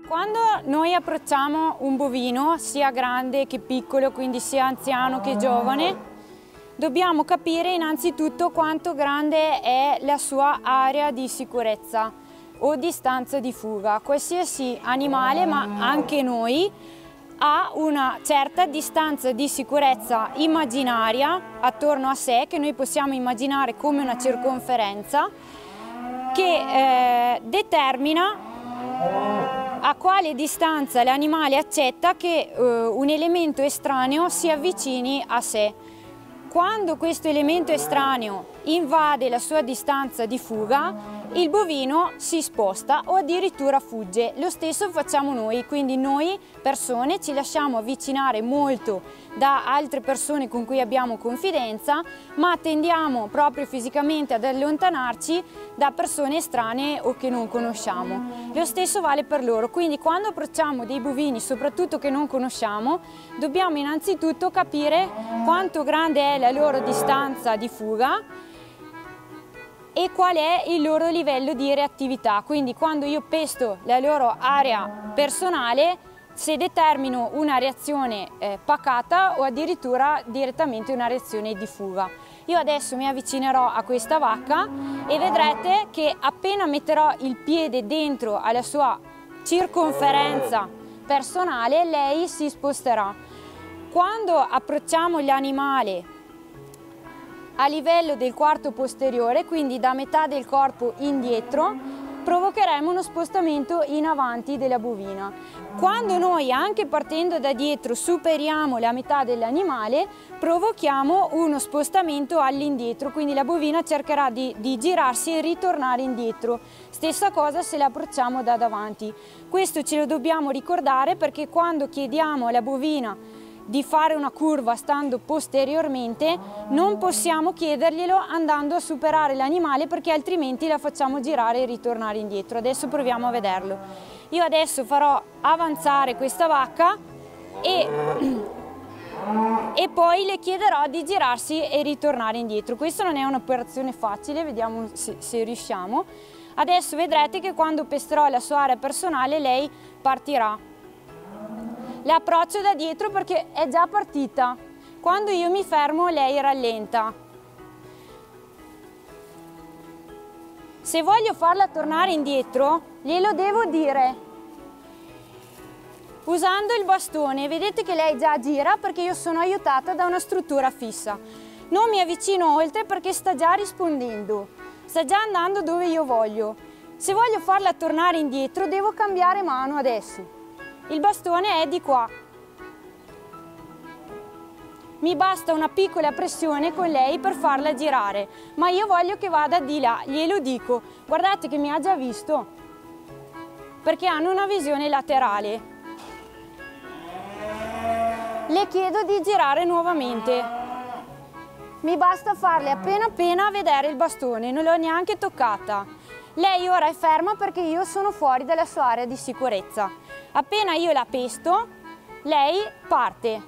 Quando noi approcciamo un bovino, sia grande che piccolo, quindi sia anziano che giovane, dobbiamo capire innanzitutto quanto grande è la sua area di sicurezza o distanza di fuga. Qualsiasi animale, ma anche noi, ha una certa distanza di sicurezza immaginaria attorno a sé, che noi possiamo immaginare come una circonferenza, che determina a quale distanza l'animale accetta che un elemento estraneo si avvicini a sé. Quando questo elemento estraneo invade la sua distanza di fuga, il bovino si sposta o addirittura fugge. Lo stesso facciamo noi, quindi noi persone ci lasciamo avvicinare molto da altre persone con cui abbiamo confidenza, ma tendiamo proprio fisicamente ad allontanarci da persone estranee o che non conosciamo. Lo stesso vale per loro, quindi quando approcciamo dei bovini, soprattutto che non conosciamo, dobbiamo innanzitutto capire quanto grande è la loro distanza di fuga e qual è il loro livello di reattività. Quindi quando io pesto la loro area personale, se determino una reazione pacata o addirittura direttamente una reazione di fuga. Io adesso mi avvicinerò a questa vacca e vedrete che appena metterò il piede dentro alla sua circonferenza personale, lei si sposterà. Quando approcciamo l'animale a livello del quarto posteriore, quindi da metà del corpo indietro, provocheremo uno spostamento in avanti della bovina. Quando noi, anche partendo da dietro, superiamo la metà dell'animale, provochiamo uno spostamento all'indietro, quindi la bovina cercherà di girarsi e ritornare indietro. Stessa cosa se la approcciamo da davanti. Questo ce lo dobbiamo ricordare, perché quando chiediamo alla bovina di fare una curva stando posteriormente, non possiamo chiederglielo andando a superare l'animale, perché altrimenti la facciamo girare e ritornare indietro. Adesso proviamo a vederlo. Io adesso farò avanzare questa vacca e poi le chiederò di girarsi e ritornare indietro. Questa non è un'operazione facile, vediamo se riusciamo. Adesso vedrete che quando pesterò la sua area personale lei partirà. Le approccio da dietro perché è già partita. Quando io mi fermo, lei rallenta. Se voglio farla tornare indietro, glielo devo dire. Usando il bastone, vedete che lei già gira perché io sono aiutata da una struttura fissa. Non mi avvicino oltre perché sta già rispondendo, sta già andando dove io voglio. Se voglio farla tornare indietro, devo cambiare mano adesso. Il bastone è di qua. Mi basta una piccola pressione con lei per farla girare, ma io voglio che vada di là, glielo dico. Guardate che mi ha già visto, perché hanno una visione laterale. Le chiedo di girare nuovamente. Mi basta farle appena vedere il bastone, non l'ho neanche toccata. Lei ora è ferma perché io sono fuori dalla sua area di sicurezza. Appena io la pesto, lei parte.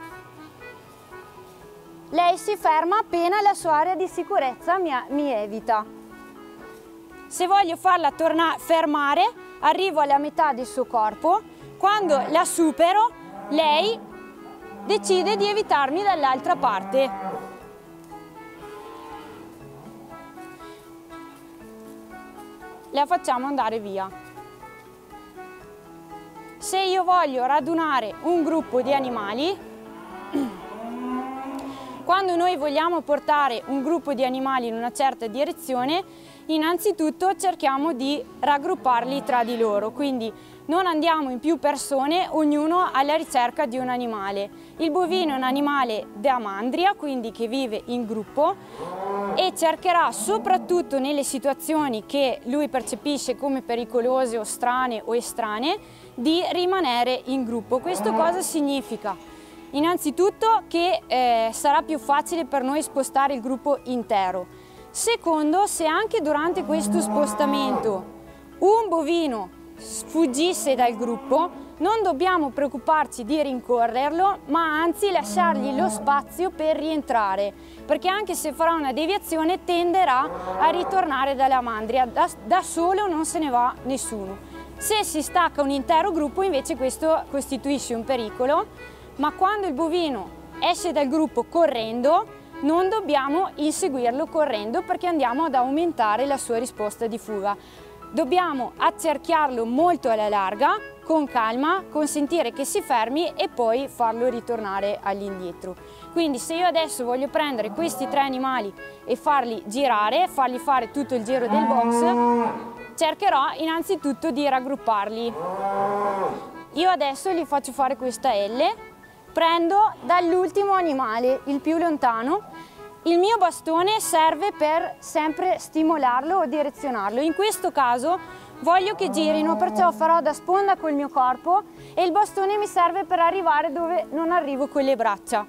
Lei si ferma appena la sua area di sicurezza mi evita. Se voglio farla fermare, arrivo alla metà del suo corpo. Quando la supero, lei decide di evitarmi dall'altra parte. La facciamo andare via. Se io voglio radunare un gruppo di animali, quando noi vogliamo portare un gruppo di animali in una certa direzione, innanzitutto cerchiamo di raggrupparli tra di loro, quindi non andiamo in più persone, ognuno alla ricerca di un animale. Il bovino è un animale da mandria, quindi che vive in gruppo, e cercherà, soprattutto nelle situazioni che lui percepisce come pericolose o strane o estranee, di rimanere in gruppo. Questo cosa significa? Innanzitutto che sarà più facile per noi spostare il gruppo intero. Secondo, se anche durante questo spostamento un bovino sfuggisse dal gruppo, non dobbiamo preoccuparci di rincorrerlo, ma anzi lasciargli lo spazio per rientrare, perché anche se farà una deviazione tenderà a ritornare dalla mandria. Da solo non se ne va nessuno. Se si stacca un intero gruppo invece questo costituisce un pericolo, ma quando il bovino esce dal gruppo correndo non dobbiamo inseguirlo correndo perché andiamo ad aumentare la sua risposta di fuga. Dobbiamo accerchiarlo molto alla larga, con calma, consentire che si fermi e poi farlo ritornare all'indietro. Quindi se io adesso voglio prendere questi 3 animali e farli girare, fargli fare tutto il giro del box, cercherò innanzitutto di raggrupparli. Io adesso gli faccio fare questa L, prendo dall'ultimo animale, il più lontano. Il mio bastone serve per sempre stimolarlo o direzionarlo. In questo caso voglio che girino, perciò farò da sponda col mio corpo e il bastone mi serve per arrivare dove non arrivo con le braccia.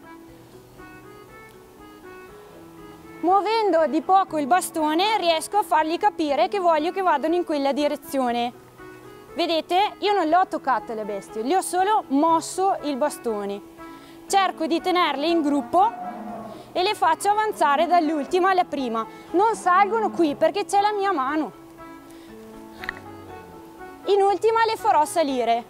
Muovendo di poco il bastone riesco a fargli capire che voglio che vadano in quella direzione. Vedete? Io non le ho toccate le bestie, le ho solo mosso il bastone. Cerco di tenerle in gruppo e le faccio avanzare dall'ultima alla prima. Non salgono qui perché c'è la mia mano. In ultima le farò salire.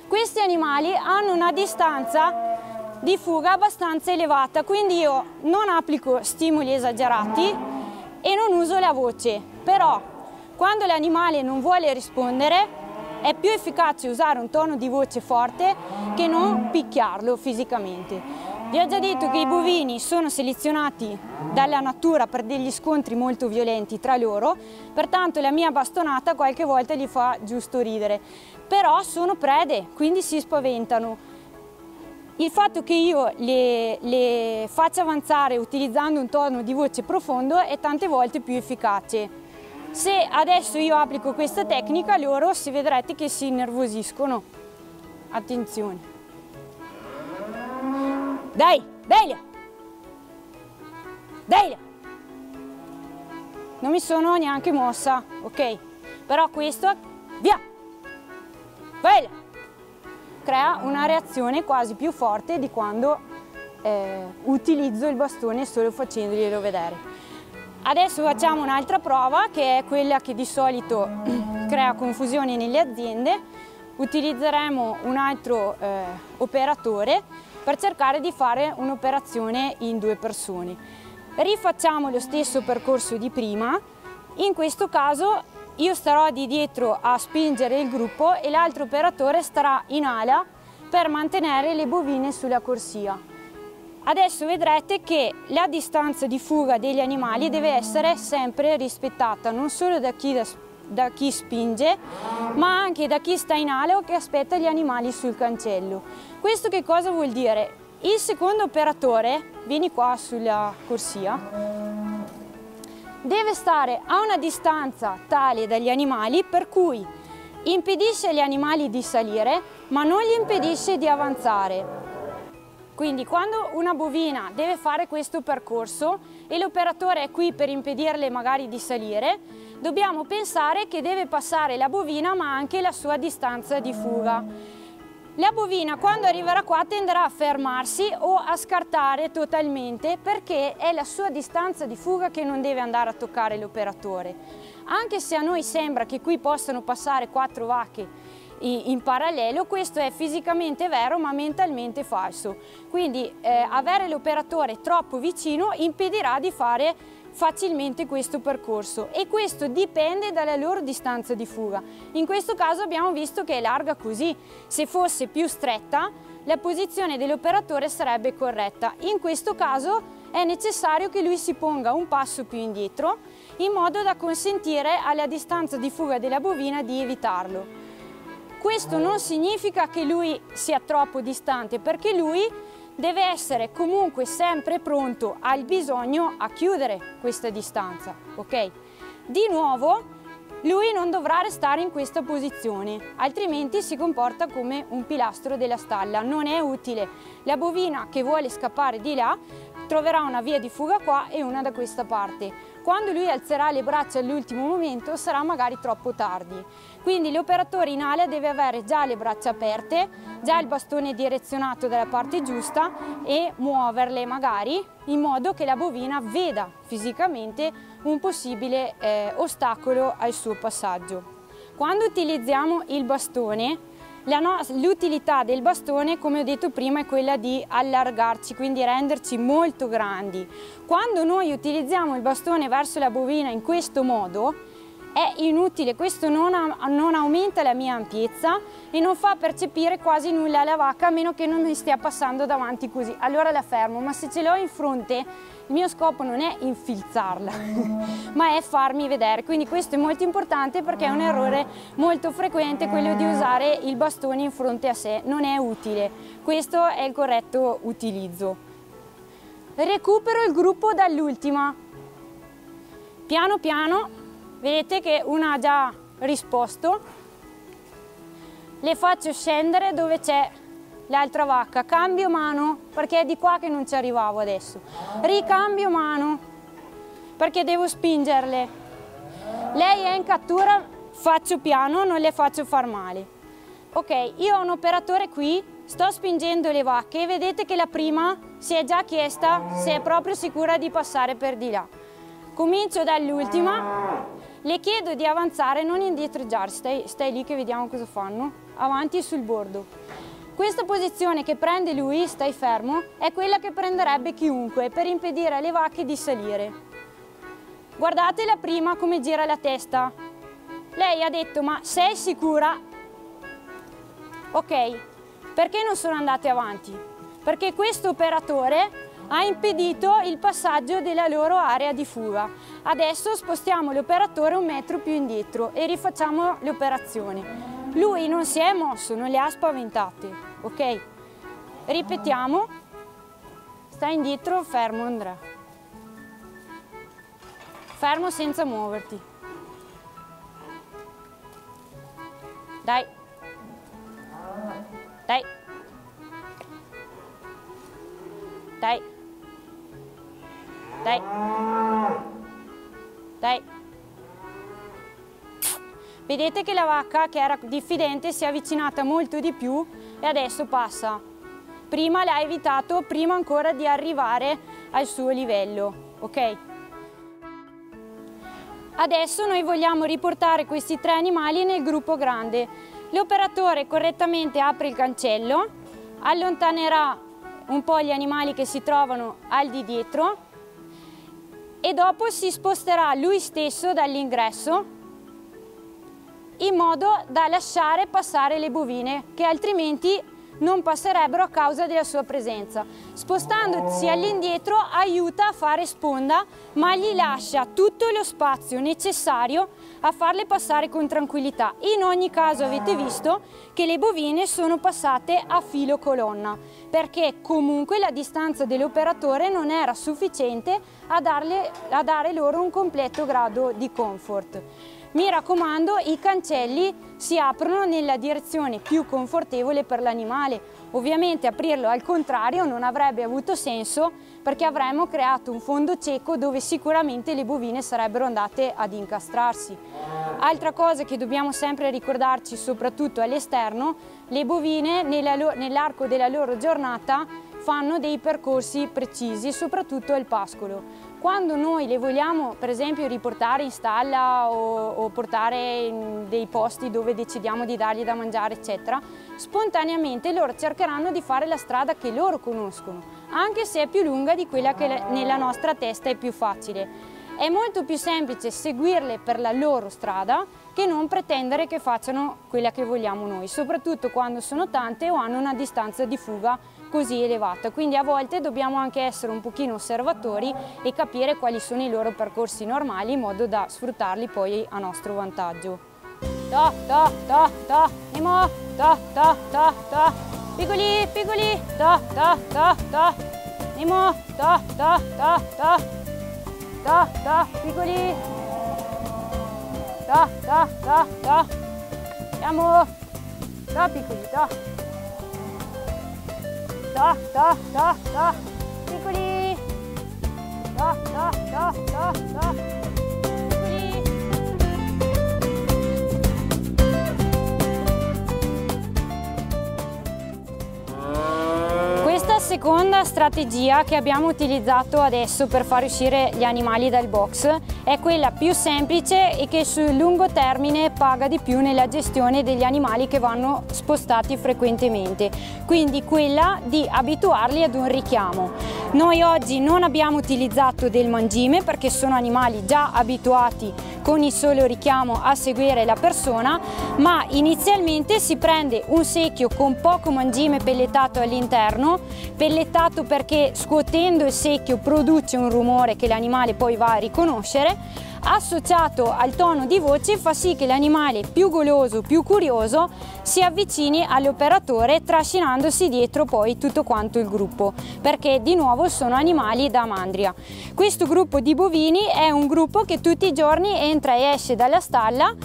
Questi animali hanno una distanza di fuga abbastanza elevata, quindi io non applico stimoli esagerati e non uso la voce. Però quando l'animale non vuole rispondere è più efficace usare un tono di voce forte che non picchiarlo fisicamente. Vi ho già detto che i bovini sono selezionati dalla natura per degli scontri molto violenti tra loro, pertanto la mia bastonata qualche volta gli fa giusto ridere. Però sono prede, quindi si spaventano. Il fatto che io le faccia avanzare utilizzando un tono di voce profondo è tante volte più efficace. Se adesso io applico questa tecnica, loro si vedrete che si innervosiscono. Attenzione. Dai, Delia! Delia! Non mi sono neanche mossa, ok? Però questo, via! Delia! Crea una reazione quasi più forte di quando utilizzo il bastone solo facendoglielo vedere. Adesso facciamo un'altra prova che è quella che di solito crea confusione nelle aziende. Utilizzeremo un altro operatore per cercare di fare un'operazione in 2 persone. Rifacciamo lo stesso percorso di prima. In questo caso io starò di dietro a spingere il gruppo e l'altro operatore starà in ala per mantenere le bovine sulla corsia. Adesso vedrete che la distanza di fuga degli animali deve essere sempre rispettata, non solo da chi spinge, ma anche da chi sta in ala o che aspetta gli animali sul cancello. Questo che cosa vuol dire? Il secondo operatore, vieni qua sulla corsia, deve stare a una distanza tale dagli animali per cui impedisce agli animali di salire, ma non gli impedisce di avanzare. Quindi quando una bovina deve fare questo percorso e l'operatore è qui per impedirle magari di salire, dobbiamo pensare che deve passare la bovina ma anche la sua distanza di fuga. La bovina quando arriverà qua tenderà a fermarsi o a scartare totalmente perché è la sua distanza di fuga che non deve andare a toccare l'operatore. Anche se a noi sembra che qui possano passare 4 vacche in parallelo, questo è fisicamente vero ma mentalmente falso. Quindi avere l'operatore troppo vicino impedirà di fare facilmente questo percorso e questo dipende dalla loro distanza di fuga. In questo caso abbiamo visto che è larga così, se fosse più stretta la posizione dell'operatore sarebbe corretta. In questo caso è necessario che lui si ponga un passo più indietro in modo da consentire alla distanza di fuga della bovina di evitarlo. Questo non significa che lui sia troppo distante, perché lui deve essere comunque sempre pronto al bisogno a chiudere questa distanza, ok? Di nuovo, lui non dovrà restare in questa posizione, altrimenti si comporta come un pilastro della stalla, non è utile. La bovina che vuole scappare di là troverà una via di fuga qua e una da questa parte. Quando lui alzerà le braccia all'ultimo momento sarà magari troppo tardi. Quindi l'operatore in ala deve avere già le braccia aperte, già il bastone direzionato dalla parte giusta e muoverle magari in modo che la bovina veda fisicamente un possibile ostacolo al suo passaggio. Quando utilizziamo il bastone, l'utilità del bastone, come ho detto prima, è quella di allargarci, quindi renderci molto grandi. Quando noi utilizziamo il bastone verso la bovina in questo modo è inutile, questo non aumenta la mia ampiezza e non fa percepire quasi nulla alla vacca, a meno che non mi stia passando davanti così. Allora la fermo, ma se ce l'ho in fronte il mio scopo non è infilzarla, ma è farmi vedere. Quindi questo è molto importante perché è un errore molto frequente quello di usare il bastone in fronte a sé, non è utile. Questo è il corretto utilizzo. Recupero il gruppo dall'ultima. Piano piano, vedete che una ha già risposto, le faccio scendere dove c'è l'altra vacca, cambio mano perché è di qua che non ci arrivavo adesso, ricambio mano perché devo spingerle, lei è in cattura, faccio piano, non le faccio far male. Ok, io ho un operatore qui, sto spingendo le vacche e vedete che la prima si è già chiesta se è proprio sicura di passare per di là. Comincio dall'ultima, le chiedo di avanzare, non indietreggiare, stai lì che vediamo cosa fanno, avanti sul bordo. Questa posizione che prende lui, stai fermo, è quella che prenderebbe chiunque per impedire alle vacche di salire. Guardate la prima come gira la testa. Lei ha detto: ma sei sicura? Ok, perché non sono andate avanti? Perché questo operatore ha impedito il passaggio della loro area di fuga. Adesso spostiamo l'operatore 1 metro più indietro e rifacciamo l'operazione. Lui non si è mosso, non le ha spaventate, ok? Ripetiamo, stai indietro, fermo Andrea. Fermo senza muoverti. Dai. Dai. Dai. Dai. Dai. Vedete che la vacca, che era diffidente, si è avvicinata molto di più e adesso passa. Prima l'ha evitato, prima ancora di arrivare al suo livello, ok? Adesso noi vogliamo riportare questi 3 animali nel gruppo grande. L'operatore correttamente apre il cancello, allontanerà un po' gli animali che si trovano al di dietro e dopo si sposterà lui stesso dall'ingresso in modo da lasciare passare le bovine che altrimenti non passerebbero a causa della sua presenza. Spostandosi all'indietro aiuta a fare sponda, ma gli lascia tutto lo spazio necessario a farle passare con tranquillità. In ogni caso avete visto che le bovine sono passate a filo colonna, perché comunque la distanza dell'operatore non era sufficiente a dare loro un completo grado di comfort. Mi raccomando, i cancelli si aprono nella direzione più confortevole per l'animale. Ovviamente aprirlo al contrario non avrebbe avuto senso perché avremmo creato un fondo cieco dove sicuramente le bovine sarebbero andate ad incastrarsi. Altra cosa che dobbiamo sempre ricordarci, soprattutto all'esterno, le bovine nell'arco della loro giornata fanno dei percorsi precisi, soprattutto al pascolo. Quando noi le vogliamo per esempio riportare in stalla o portare in dei posti dove decidiamo di dargli da mangiare eccetera, spontaneamente loro cercheranno di fare la strada che loro conoscono, anche se è più lunga di quella che nella nostra testa è più facile. È molto più semplice seguirle per la loro strada che non pretendere che facciano quella che vogliamo noi, soprattutto quando sono tante o hanno una distanza di fuga così elevata. Quindi a volte dobbiamo anche essere un pochino osservatori e capire quali sono i loro percorsi normali in modo da sfruttarli poi a nostro vantaggio. Ta ta ta ta, Nemo, ta ta ta ta, piccoli piccoli, ta ta ta ta, Nemo, ta ta ta ta, ta ta piccoli, ta ta ta ta, siamo, ta piccoli, ta. Ta ta ta ta, piccoli, Questa seconda strategia che abbiamo utilizzato adesso per far uscire gli animali dal box è quella più semplice e che sul lungo termine paga di più nella gestione degli animali che vanno spostati frequentemente, quindi quella di abituarli ad un richiamo. Noi oggi non abbiamo utilizzato del mangime perché sono animali già abituati con il solo richiamo a seguire la persona, ma inizialmente si prende un secchio con poco mangime pelletato all'interno, pellettato perché scuotendo il secchio produce un rumore che l'animale poi va a riconoscere, associato al tono di voce fa sì che l'animale più goloso, più curioso si avvicini all'operatore trascinandosi dietro poi tutto quanto il gruppo, perché di nuovo sono animali da mandria. Questo gruppo di bovini è un gruppo che tutti i giorni entra e esce dalla stalla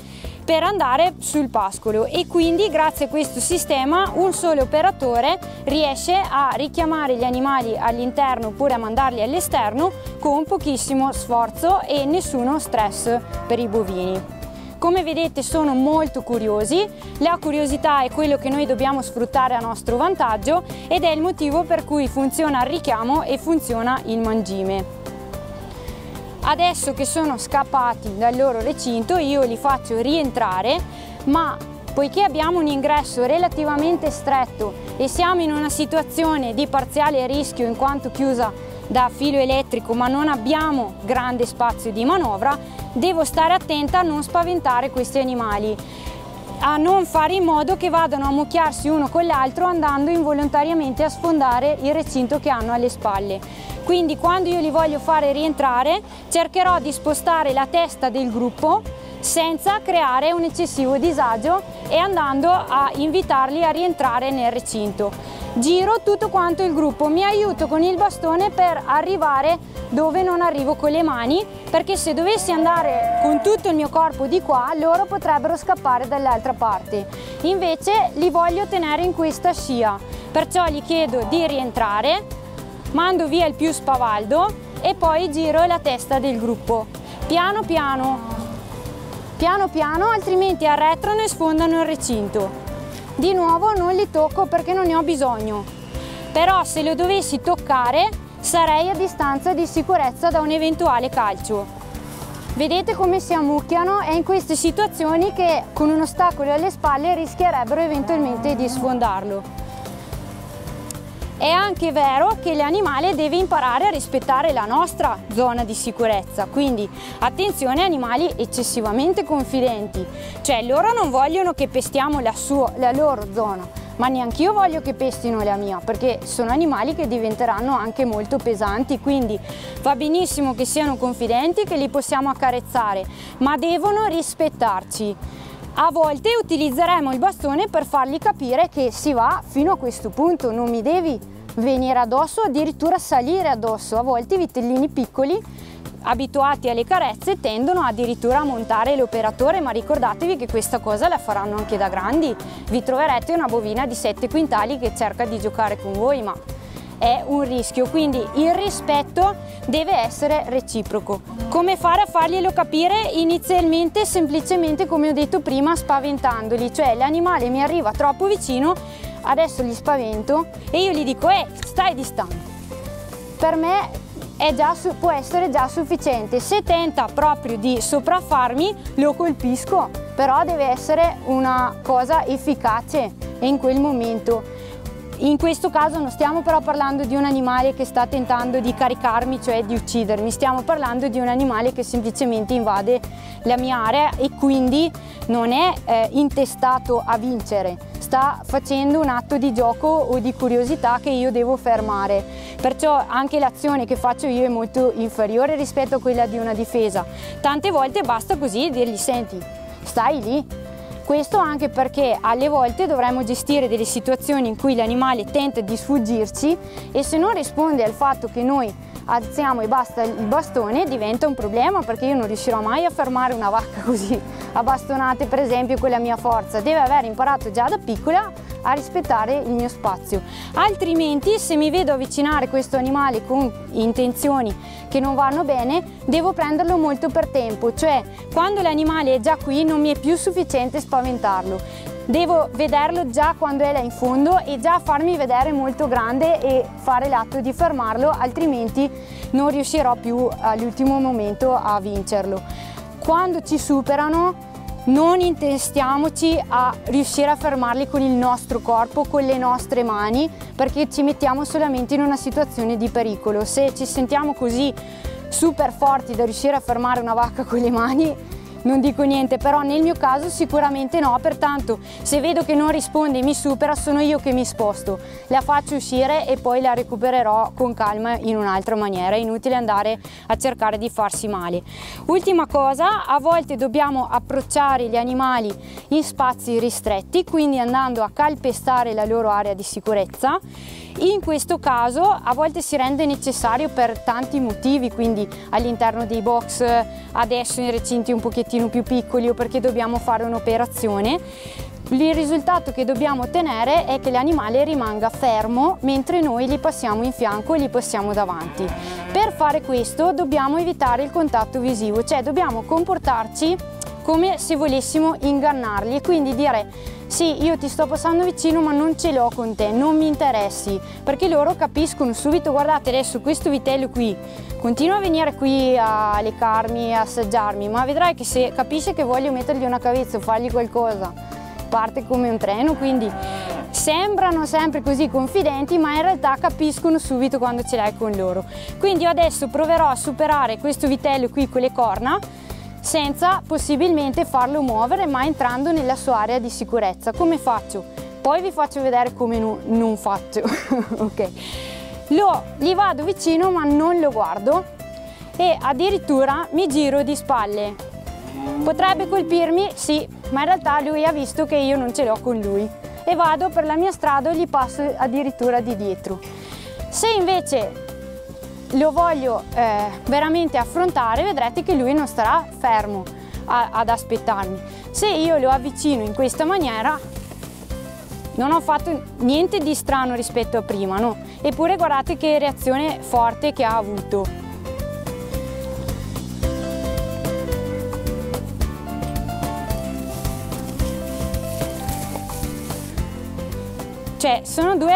per andare sul pascolo e quindi grazie a questo sistema un solo operatore riesce a richiamare gli animali all'interno oppure a mandarli all'esterno con pochissimo sforzo e nessuno stress per i bovini. Come vedete sono molto curiosi, la curiosità è quello che noi dobbiamo sfruttare a nostro vantaggio ed è il motivo per cui funziona il richiamo e funziona il mangime. Adesso che sono scappati dal loro recinto io li faccio rientrare, ma poiché abbiamo un ingresso relativamente stretto e siamo in una situazione di parziale rischio in quanto chiusa da filo elettrico ma non abbiamo grande spazio di manovra, devo stare attenta a non spaventare questi animali, a non fare in modo che vadano a mucchiarsi uno con l'altro andando involontariamente a sfondare il recinto che hanno alle spalle. Quindi quando io li voglio fare rientrare cercherò di spostare la testa del gruppo senza creare un eccessivo disagio e andando a invitarli a rientrare nel recinto. Giro tutto quanto il gruppo, mi aiuto con il bastone per arrivare dove non arrivo con le mani, perché se dovessi andare con tutto il mio corpo di qua loro potrebbero scappare dall'altra parte. Invece li voglio tenere in questa scia, perciò gli chiedo di rientrare, mando via il più spavaldo e poi giro la testa del gruppo. Piano piano, piano piano, altrimenti arretrano e sfondano il recinto. Di nuovo non li tocco perché non ne ho bisogno, però se lo dovessi toccare sarei a distanza di sicurezza da un eventuale calcio. Vedete come si ammucchiano? È in queste situazioni che con un ostacolo alle spalle rischierebbero eventualmente di sfondarlo. È anche vero che l'animale deve imparare a rispettare la nostra zona di sicurezza, quindi attenzione a animali eccessivamente confidenti, cioè loro non vogliono che pestiamo la loro zona, ma neanche io voglio che pestino la mia, perché sono animali che diventeranno anche molto pesanti, quindi va benissimo che siano confidenti, che li possiamo accarezzare, ma devono rispettarci. A volte utilizzeremo il bastone per fargli capire che si va fino a questo punto, non mi devi venire addosso, addirittura salire addosso. A volte i vitellini piccoli, abituati alle carezze, tendono addirittura a montare l'operatore, ma ricordatevi che questa cosa la faranno anche da grandi. Vi troverete una bovina di 7 quintali che cerca di giocare con voi, ma è un rischio, quindi il rispetto deve essere reciproco. Come fare a farglielo capire? Inizialmente semplicemente, come ho detto prima, spaventandoli, cioè l'animale mi arriva troppo vicino, adesso li spavento e io gli dico stai distante. Per me può essere già sufficiente. Se tenta proprio di sopraffarmi lo colpisco, però deve essere una cosa efficace e in quel momento. In questo caso non stiamo però parlando di un animale che sta tentando di caricarmi, cioè di uccidermi, stiamo parlando di un animale che semplicemente invade la mia area e quindi non è intestato a vincere, sta facendo un atto di gioco o di curiosità che io devo fermare. Perciò anche l'azione che faccio io è molto inferiore rispetto a quella di una difesa. Tante volte basta così dirgli senti, stai lì. Questo anche perché alle volte dovremmo gestire delle situazioni in cui l'animale tenta di sfuggirci e se non risponde al fatto che noi alziamo e basta il bastone diventa un problema, perché io non riuscirò mai a fermare una vacca così a bastonate, per esempio, con la mia forza. Deve aver imparato già da piccola a rispettare il mio spazio. Altrimenti, se mi vedo avvicinare questo animale con intenzioni che non vanno bene, devo prenderlo molto per tempo, cioè quando l'animale è già qui non mi è più sufficiente spaventarlo. Devo vederlo già quando è là in fondo e già farmi vedere molto grande e fare l'atto di fermarlo, altrimenti non riuscirò più all'ultimo momento a vincerlo. Quando ci superano non intestiamoci a riuscire a fermarli con il nostro corpo, con le nostre mani, perché ci mettiamo solamente in una situazione di pericolo. Se ci sentiamo così super forti da riuscire a fermare una vacca con le mani, non dico niente, però nel mio caso sicuramente no, pertanto se vedo che non risponde e mi supera, sono io che mi sposto, la faccio uscire e poi la recupererò con calma in un'altra maniera. È inutile andare a cercare di farsi male. Ultima cosa, a volte dobbiamo approcciare gli animali in spazi ristretti, quindi andando a calpestare la loro area di sicurezza. In questo caso a volte si rende necessario per tanti motivi, quindi all'interno dei box, adesso in recinti un pochettino più piccoli o perché dobbiamo fare un'operazione. Il risultato che dobbiamo ottenere è che l'animale rimanga fermo mentre noi gli passiamo in fianco e gli passiamo davanti. Per fare questo dobbiamo evitare il contatto visivo, cioè dobbiamo comportarci come se volessimo ingannarli e quindi dire: sì, io ti sto passando vicino ma non ce l'ho con te, non mi interessi, perché loro capiscono subito. Guardate, adesso questo vitello qui continua a venire qui a leccarmi, a assaggiarmi, ma vedrai che se capisce che voglio mettergli una cavezza o fargli qualcosa, parte come un treno. Quindi sembrano sempre così confidenti, ma in realtà capiscono subito quando ce l'hai con loro. Quindi io adesso proverò a superare questo vitello qui con le corna, senza possibilmente farlo muovere, ma entrando nella sua area di sicurezza. Come faccio? Poi vi faccio vedere come non faccio. Ok, gli vado vicino ma non lo guardo e addirittura mi giro di spalle. Potrebbe colpirmi? Sì, ma in realtà lui ha visto che io non ce l'ho con lui e vado per la mia strada o gli passo addirittura di dietro. Se invece lo voglio veramente affrontare, vedrete che lui non starà fermo ad aspettarmi. Se io lo avvicino in questa maniera non ho fatto niente di strano rispetto a prima, no? Eppure guardate che reazione forte che ha avuto. Cioè sono due,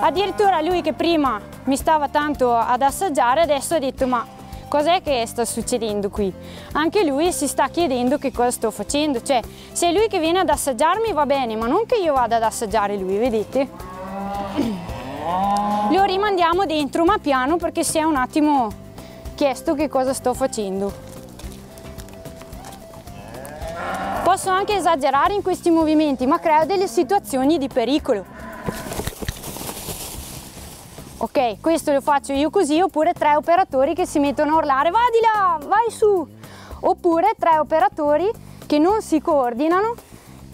addirittura lui che prima mi stava tanto ad assaggiare, adesso ha detto: ma cos'è che sta succedendo qui? Anche lui si sta chiedendo che cosa sto facendo. Cioè, se è lui che viene ad assaggiarmi va bene, ma non che io vada ad assaggiare lui, vedete? Lo rimandiamo dentro ma piano, perché si è un attimo chiesto che cosa sto facendo. Posso anche esagerare in questi movimenti, ma creo delle situazioni di pericolo. Ok, questo lo faccio io così, oppure 3 operatori che si mettono a urlare: va di là, vai su! Oppure 3 operatori che non si coordinano,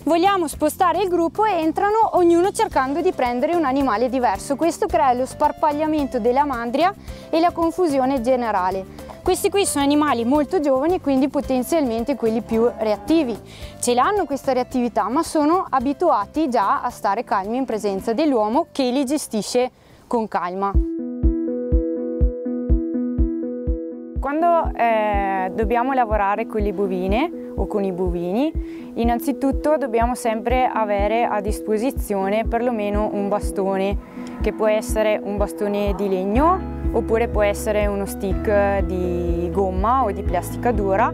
vogliamo spostare il gruppo e entrano ognuno cercando di prendere un animale diverso. Questo crea lo sparpagliamento della mandria e la confusione generale. Questi qui sono animali molto giovani, quindi potenzialmente quelli più reattivi. Ce l'hanno questa reattività, ma sono abituati già a stare calmi in presenza dell'uomo che li gestisce con calma. Quando dobbiamo lavorare con le bovine o con i bovini, innanzitutto dobbiamo sempre avere a disposizione perlomeno un bastone, che può essere un bastone di legno oppure può essere uno stick di gomma o di plastica dura,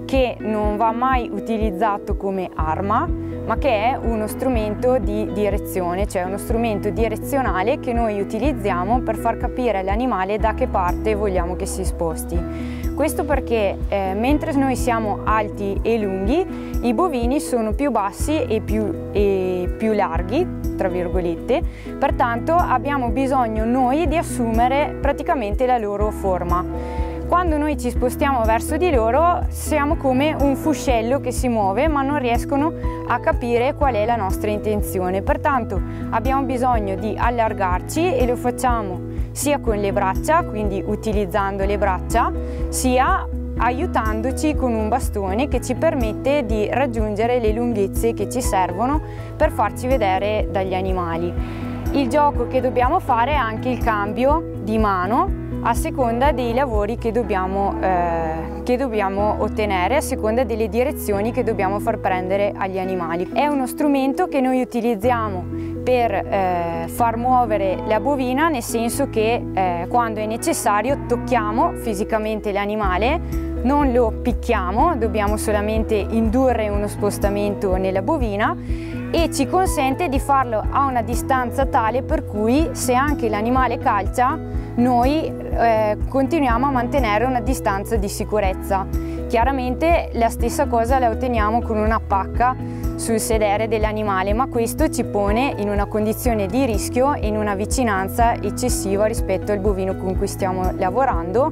che non va mai utilizzato come arma, ma che è uno strumento di direzione, cioè uno strumento direzionale che noi utilizziamo per far capire all'animale da che parte vogliamo che si sposti. Questo perché mentre noi siamo alti e lunghi, i bovini sono più bassi e più larghi, tra virgolette, pertanto abbiamo bisogno noi di assumere praticamente la loro forma. Quando noi ci spostiamo verso di loro siamo come un fuscello che si muove, ma non riescono a capire qual è la nostra intenzione. Pertanto abbiamo bisogno di allargarci e lo facciamo sia con le braccia, quindi utilizzando le braccia, sia aiutandoci con un bastone che ci permette di raggiungere le lunghezze che ci servono per farci vedere dagli animali. Il gioco che dobbiamo fare è anche il cambio di mano a seconda dei lavori che dobbiamo ottenere, a seconda delle direzioni che dobbiamo far prendere agli animali. È uno strumento che noi utilizziamo per far muovere la bovina, nel senso che quando è necessario tocchiamo fisicamente l'animale, non lo picchiamo, dobbiamo solamente indurre uno spostamento nella bovina e ci consente di farlo a una distanza tale per cui se anche l'animale calcia noi continuiamo a mantenere una distanza di sicurezza. Chiaramente la stessa cosa la otteniamo con una pacca sul sedere dell'animale, ma questo ci pone in una condizione di rischio e in una vicinanza eccessiva rispetto al bovino con cui stiamo lavorando,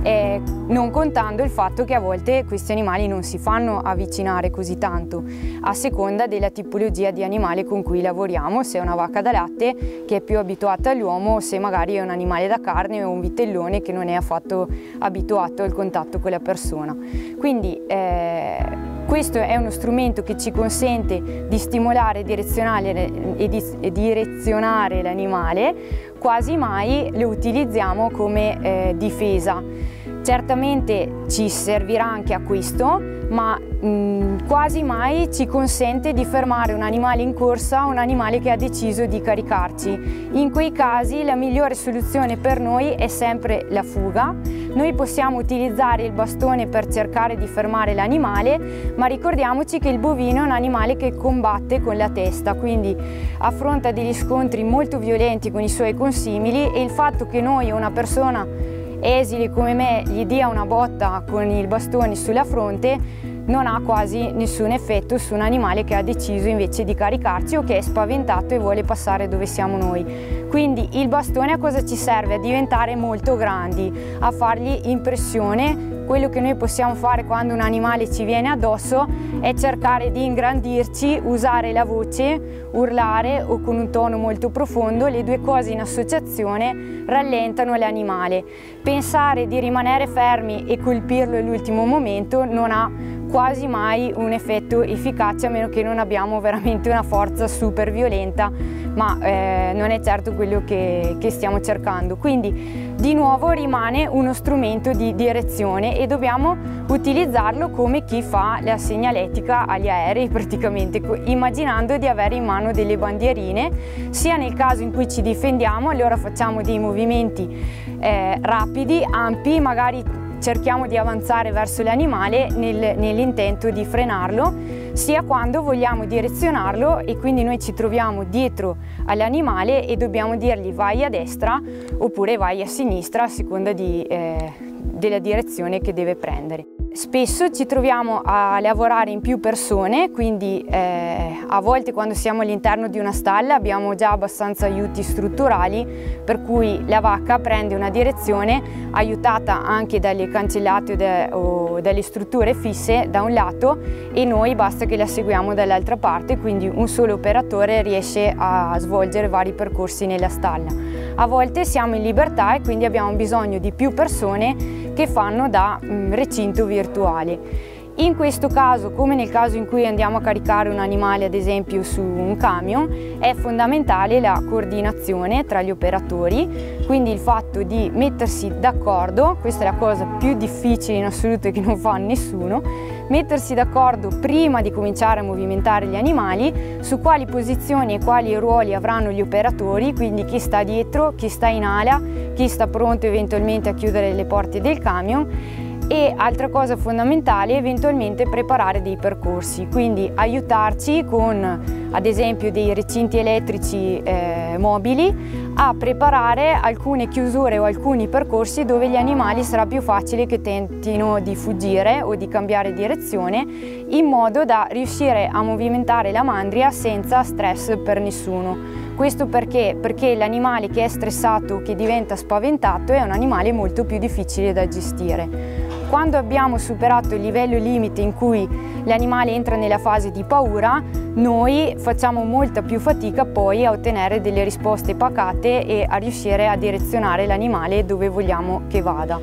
non contando il fatto che a volte questi animali non si fanno avvicinare così tanto, a seconda della tipologia di animale con cui lavoriamo, se è una vacca da latte che è più abituata all'uomo o se magari è un animale da carne o un vitellone che non è affatto abituato al contatto con la persona. Quindi questo è uno strumento che ci consente di stimolare e direzionare l'animale, quasi mai lo utilizziamo come difesa. Certamente ci servirà anche a questo, ma quasi mai ci consente di fermare un animale in corsa, un animale che ha deciso di caricarci. In quei casi la migliore soluzione per noi è sempre la fuga. Noi possiamo utilizzare il bastone per cercare di fermare l'animale, ma ricordiamoci che il bovino è un animale che combatte con la testa, quindi affronta degli scontri molto violenti con i suoi consimili, e il fatto che noi o una persona esile come me gli dia una botta con il bastone sulla fronte non ha quasi nessun effetto su un animale che ha deciso invece di caricarci o che è spaventato e vuole passare dove siamo noi. Quindi il bastone a cosa ci serve? A diventare molto grandi, a fargli impressione. Quello che noi possiamo fare quando un animale ci viene addosso è cercare di ingrandirci, usare la voce, urlare o con un tono molto profondo. Le due cose in associazione rallentano l'animale. Pensare di rimanere fermi e colpirlo all'ultimo momento non ha quasi mai un effetto efficace, a meno che non abbiamo veramente una forza super violenta, ma non è certo quello che stiamo cercando. Quindi di nuovo rimane uno strumento di direzione e dobbiamo utilizzarlo come chi fa la segnaletica agli aerei praticamente, immaginando di avere in mano delle bandierine, sia nel caso in cui ci difendiamo, allora facciamo dei movimenti rapidi, ampi, magari cerchiamo di avanzare verso l'animale nell'intento di frenarlo, sia quando vogliamo direzionarlo e quindi noi ci troviamo dietro all'animale e dobbiamo dirgli vai a destra oppure vai a sinistra a seconda della direzione che deve prendere. Spesso ci troviamo a lavorare in più persone, quindi a volte quando siamo all'interno di una stalla abbiamo già abbastanza aiuti strutturali, per cui la vacca prende una direzione aiutata anche dalle cancellate o dalle strutture fisse da un lato e noi basta che la seguiamo dall'altra parte, quindi un solo operatore riesce a svolgere vari percorsi nella stalla. A volte siamo in libertà e quindi abbiamo bisogno di più persone che fanno da recinto virtuale. In questo caso, come nel caso in cui andiamo a caricare un animale ad esempio su un camion, è fondamentale la coordinazione tra gli operatori, quindi il fatto di mettersi d'accordo, questa è la cosa più difficile in assoluto e che non fa nessuno, mettersi d'accordo prima di cominciare a movimentare gli animali su quali posizioni e quali ruoli avranno gli operatori, quindi chi sta dietro, chi sta in ala, chi sta pronto eventualmente a chiudere le porte del camion. E altra cosa fondamentale, eventualmente preparare dei percorsi, quindi aiutarci con ad esempio dei recinti elettrici mobili a preparare alcune chiusure o alcuni percorsi dove gli animali sarà più facile che tentino di fuggire o di cambiare direzione, in modo da riuscire a movimentare la mandria senza stress per nessuno. Questo perché? Perché l'animale che è stressato, che diventa spaventato, è un animale molto più difficile da gestire. Quando abbiamo superato il livello limite in cui l'animale entra nella fase di paura, noi facciamo molta più fatica poi a ottenere delle risposte pacate e a riuscire a direzionare l'animale dove vogliamo che vada.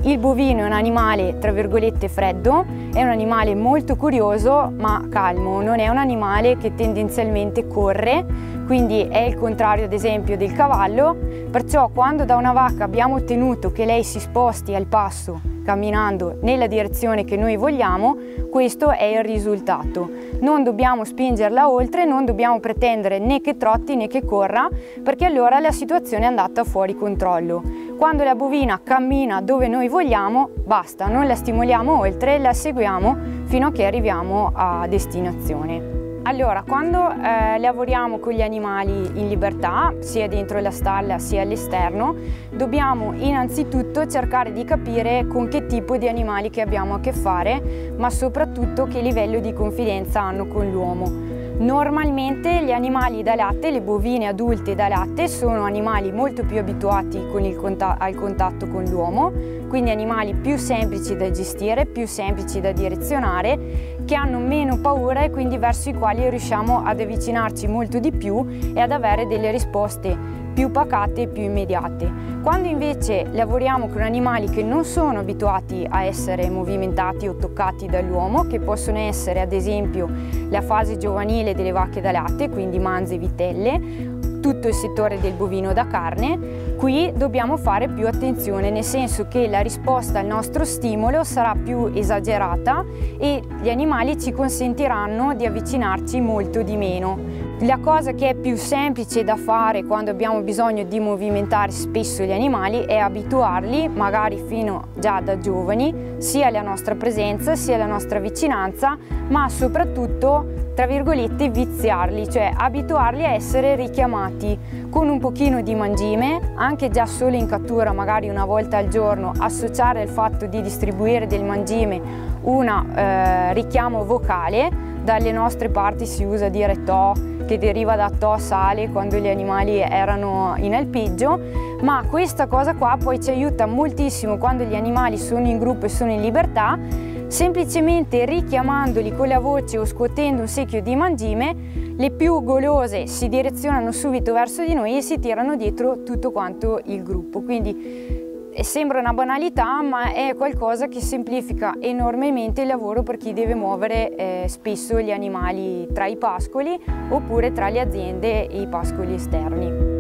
Il bovino è un animale, tra virgolette, freddo, è un animale molto curioso ma calmo, non è un animale che tendenzialmente corre, quindi è il contrario ad esempio del cavallo, perciò quando da una vacca abbiamo ottenuto che lei si sposti al passo camminando nella direzione che noi vogliamo, questo è il risultato. Non dobbiamo spingerla oltre, non dobbiamo pretendere né che trotti né che corra, perché allora la situazione è andata fuori controllo. Quando la bovina cammina dove noi vogliamo, basta, non la stimoliamo oltre, la seguiamo fino a che arriviamo a destinazione. Allora, quando lavoriamo con gli animali in libertà, sia dentro la stalla sia all'esterno, dobbiamo innanzitutto cercare di capire con che tipo di animali che abbiamo a che fare, ma soprattutto che livello di confidenza hanno con l'uomo. Normalmente gli animali da latte, le bovine adulte da latte, sono animali molto più abituati al contatto con l'uomo, quindi animali più semplici da gestire, più semplici da direzionare, che hanno meno paura e quindi verso i quali riusciamo ad avvicinarci molto di più e ad avere delle risposte più pacate e più immediate. Quando invece lavoriamo con animali che non sono abituati a essere movimentati o toccati dall'uomo, che possono essere ad esempio la fase giovanile delle vacche da latte, quindi manze e vitelle, tutto il settore del bovino da carne, qui dobbiamo fare più attenzione, nel senso che la risposta al nostro stimolo sarà più esagerata e gli animali ci consentiranno di avvicinarci molto di meno. La cosa che è più semplice da fare quando abbiamo bisogno di movimentare spesso gli animali è abituarli, magari fino già da giovani, sia alla nostra presenza sia alla nostra vicinanza, ma soprattutto, tra virgolette, viziarli, cioè abituarli a essere richiamati con un pochino di mangime, anche già solo in cattura, magari una volta al giorno, associare al fatto di distribuire del mangime un richiamo vocale. Dalle nostre parti si usa dire to, che deriva da to sale quando gli animali erano in alpeggio, ma questa cosa qua poi ci aiuta moltissimo quando gli animali sono in gruppo e sono in libertà, semplicemente richiamandoli con la voce o scuotendo un secchio di mangime. Le più golose si direzionano subito verso di noi e si tirano dietro tutto quanto il gruppo. Quindi sembra una banalità, ma è qualcosa che semplifica enormemente il lavoro per chi deve muovere spesso gli animali tra i pascoli oppure tra le aziende e i pascoli esterni.